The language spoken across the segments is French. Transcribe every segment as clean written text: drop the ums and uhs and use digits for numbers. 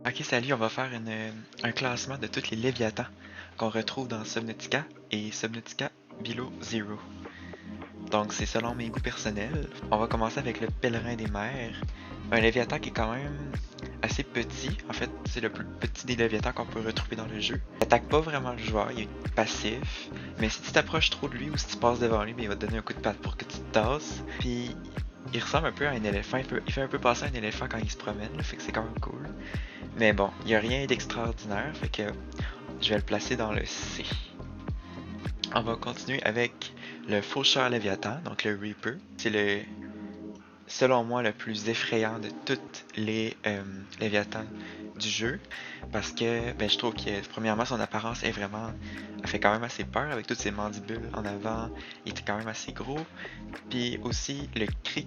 Ok, salut, on va faire un classement de tous les Léviathans qu'on retrouve dans Subnautica et Subnautica Below Zero. Donc, c'est selon mes goûts personnels. On va commencer avec le Pèlerin des mers. Un Léviathan qui est quand même assez petit. En fait, c'est le plus petit des Léviathans qu'on peut retrouver dans le jeu. Il attaque pas vraiment le joueur, il est passif. Mais si tu t'approches trop de lui ou si tu passes devant lui, il va te donner un coup de patte pour que tu te tasses. Puis, il ressemble un peu à un éléphant. Il fait un peu passer à un éléphant quand il se promène, là, fait que c'est quand même cool. Mais bon, il n'y a rien d'extraordinaire, fait que je vais le placer dans le C. On va continuer avec le Faucheur Léviathan, donc le Reaper. C'est selon moi, le plus effrayant de toutes les Léviathans du jeu. Parce que je trouve que, premièrement, son apparence est vraiment. Elle fait quand même assez peur avec toutes ses mandibules en avant. Il est quand même assez gros. Puis aussi, le cri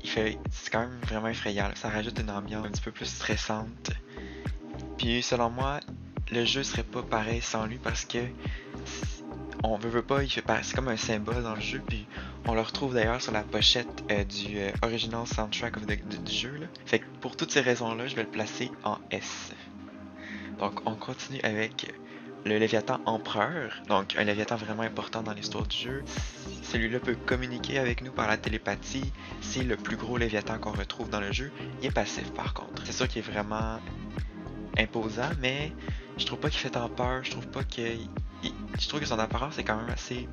c'est quand même vraiment effrayant. Ça rajoute une ambiance un petit peu plus stressante. Puis selon moi, le jeu serait pas pareil sans lui parce que on veut pas, c'est comme un symbole dans le jeu, puis on le retrouve d'ailleurs sur la pochette du original soundtrack du jeu. Là. Fait que pour toutes ces raisons-là, je vais le placer en S. Donc on continue avec le Léviathan Empereur, donc un Léviathan vraiment important dans l'histoire du jeu. Celui-là peut communiquer avec nous par la télépathie. C'est le plus gros Léviathan qu'on retrouve dans le jeu. Il est passif par contre. C'est sûr qu'il est vraiment imposant, mais je trouve pas qu'il fait tant peur. Je trouve que son apparence est quand même assez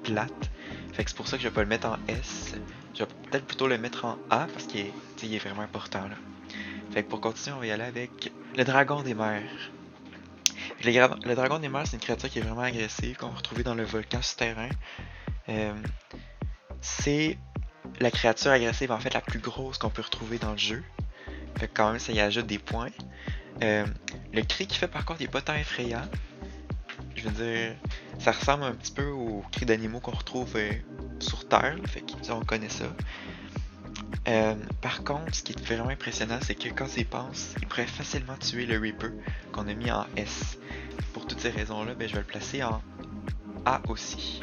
plate. Fait que c'est pour ça que je vais pas le mettre en S. Je vais peut-être plutôt le mettre en A parce il est vraiment important là. Fait que pour continuer, on va y aller avec le dragon des mers. Le dragon des mers, c'est une créature qui est vraiment agressive, qu'on va retrouver dans le volcan souterrain. Euh, c'est la créature agressive en fait la plus grosse qu'on peut retrouver dans le jeu. Fait que quand même ça y ajoute des points. Le cri qu'il fait par contre il est pas tant effrayant. Je veux dire, ça ressemble un petit peu aux cris d'animaux qu'on retrouve sur Terre, fait que ça, on connaît ça. Par contre, ce qui est vraiment impressionnant, c'est que quand il pense, il pourrait facilement tuer le Reaper qu'on a mis en S. Pour toutes ces raisons-là, je vais le placer en A aussi.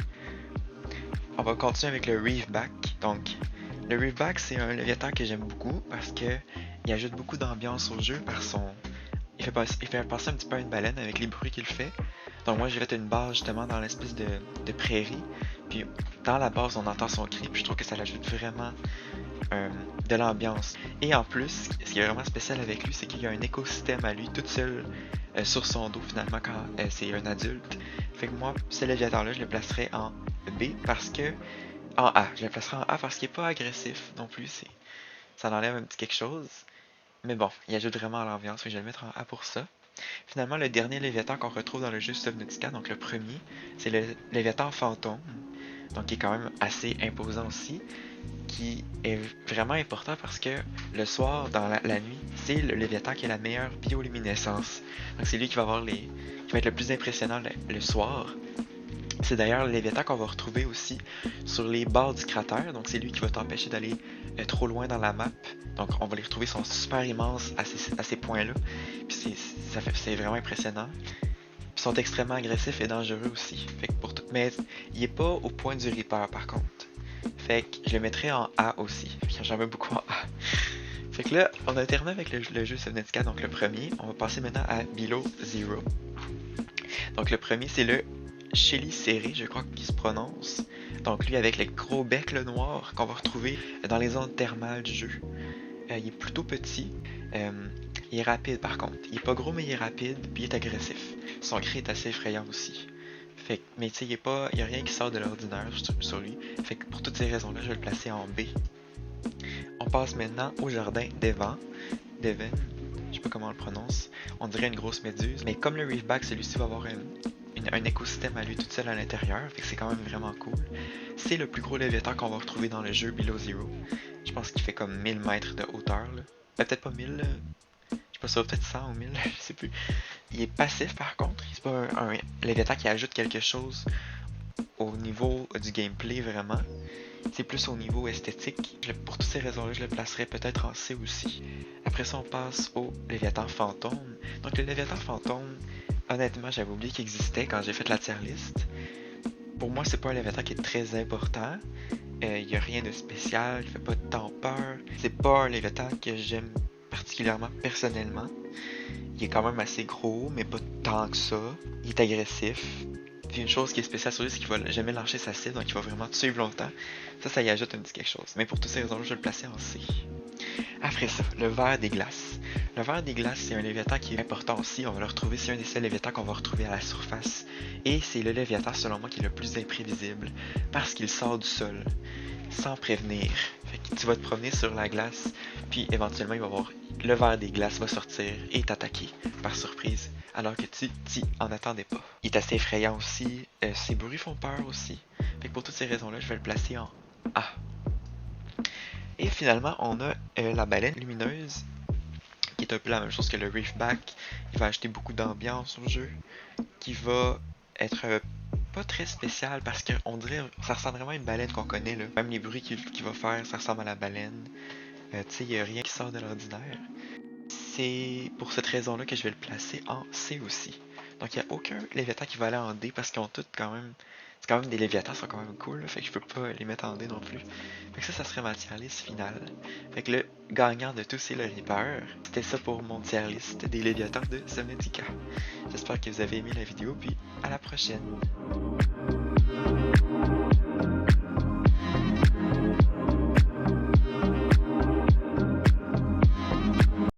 On va continuer avec le Reefback. Donc, le Reefback, c'est un Léviathan que j'aime beaucoup parce que il ajoute beaucoup d'ambiance au jeu par son. Il fait penser un petit peu à une baleine avec les bruits qu'il fait. Donc moi j'ai fait une base justement dans l'espèce de prairie. Puis dans la base on entend son cri. Puis je trouve que ça ajoute vraiment de l'ambiance. Et en plus, ce qui est vraiment spécial avec lui, c'est qu'il y a un écosystème à lui tout seul sur son dos finalement quand c'est un adulte. Fait que moi, ce Léviathan-là, je le placerai en B parce que. En A. Je le placerai en A parce qu'il est pas agressif non plus. Ça enlève un petit quelque chose. Mais bon, il ajoute vraiment à l'ambiance. Fait que je vais le mettre en A pour ça. Finalement, le dernier Léviathan qu'on retrouve dans le jeu Subnautica, donc le premier, c'est le Léviathan fantôme, donc qui est quand même assez imposant aussi, qui est vraiment important parce que le soir, dans la nuit, c'est le Léviathan qui a la meilleure bioluminescence. Donc c'est lui qui va être le plus impressionnant le soir. C'est d'ailleurs le Léviathan qu'on va retrouver aussi sur les bords du cratère, donc c'est lui qui va t'empêcher d'aller trop loin dans la map. Donc on va les retrouver, ils sont super immenses à ces points-là. Puis c'est vraiment impressionnant. Ils sont extrêmement agressifs et dangereux aussi. Fait que mais il est pas au point du Reaper par contre. Fait que je le mettrai en A aussi. J'en veux beaucoup en A. Fait que là, on a terminé avec le jeu Subnautica, donc le premier. On va passer maintenant à Below Zero. Donc le premier, c'est le Chelicéré, je crois qu'il se prononce. Donc lui avec les gros becs le noir qu'on va retrouver dans les zones thermales du jeu. Il est plutôt petit. Il est rapide par contre. Il est pas gros mais il est rapide puis il est agressif. Son cri est assez effrayant aussi. Fait que, mais tu sais, il y a rien qui sort de l'ordinaire sur lui. Fait que pour toutes ces raisons-là, je vais le placer en B. On passe maintenant au jardin d'Evan. Deven, je sais pas comment on le prononce. On dirait une grosse méduse. Mais comme le Reefback, celui-ci va avoir un écosystème à lui tout seul à l'intérieur. Fait que c'est quand même vraiment cool. C'est le plus gros Léviathan qu'on va retrouver dans le jeu Below Zero. Je pense qu'il fait comme 1000 mètres de hauteur. Là. Peut-être pas 1000. Je sais pas, ça va peut-être 100 ou 1000. Je sais plus. Il est passif par contre. C'est pas un Léviathan qui ajoute quelque chose au niveau du gameplay vraiment. C'est plus au niveau esthétique. Pour toutes ces raisons-là, je le placerai peut-être en C aussi. Après ça, on passe au Léviathan fantôme. Donc le Léviathan fantôme, honnêtement, j'avais oublié qu'il existait quand j'ai fait la tier list. Pour moi, c'est pas un Léviathan qui est très important. Il y a rien de spécial, il fait pas tant peur. C'est pas un Léviathan que j'aime particulièrement personnellement. Il est quand même assez gros, mais pas tant que ça. Il est agressif. Puis une chose qui est spéciale sur lui, c'est qu'il va jamais lâcher sa cible, donc il va vraiment te suivre longtemps. Ça y ajoute un petit quelque chose. Mais pour toutes ces raisons-là, je vais le placer en C. Après ça, le ver des glaces. Le ver des glaces, c'est un léviathan qui est important aussi. On va le retrouver, c'est un des seuls léviathans qu'on va retrouver à la surface. Et c'est le léviathan, selon moi, qui est le plus imprévisible. Parce qu'il sort du sol, sans prévenir. Fait que tu vas te promener sur la glace, puis éventuellement, il va avoir le ver des glaces va sortir et t'attaquer par surprise, alors que tu t'y en attendais pas. Il est assez effrayant aussi, ses bruits font peur aussi. Fait que pour toutes ces raisons-là, je vais le placer en A. Et finalement, on a la baleine lumineuse, qui est un peu la même chose que le Reefback. Il va ajouter beaucoup d'ambiance au jeu, qui va être pas très spécial parce qu'on dirait, ça ressemble vraiment à une baleine qu'on connaît là. Même les bruits qu'il va faire, ça ressemble à la baleine. Tu sais, il n'y a rien qui sort de l'ordinaire. C'est pour cette raison-là que je vais le placer en C aussi. Donc il n'y a aucun léviathan qui va aller en D parce qu'ils ont tous quand même. C'est quand même des léviathans, sont quand même cool, là, fait que je peux pas les mettre en D non plus. Fait que ça serait ma tier list finale. Fait que le gagnant de tous c'est le Reaper. C'était ça pour mon tier list des léviathans de Subnautica. J'espère que vous avez aimé la vidéo, puis à la prochaine.